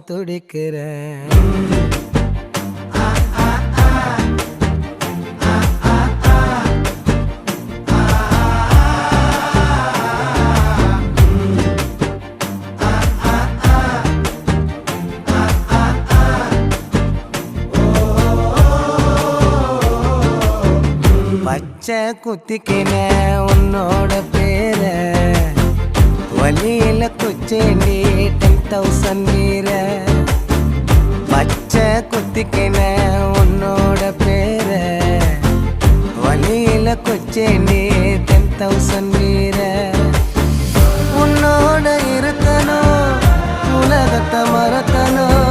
துடிக்கிறேன். பச்சை குத்திக்கின உன்னோட பேர வலியில குச்சேண்டி 10,000 வீர. பச்சை குத்திக்கின உன்னோட பேர வலியில குச்சேண்டி 10,000 வீர. உன்னோட இருக்கணும் உலகத்தை மறக்கணும்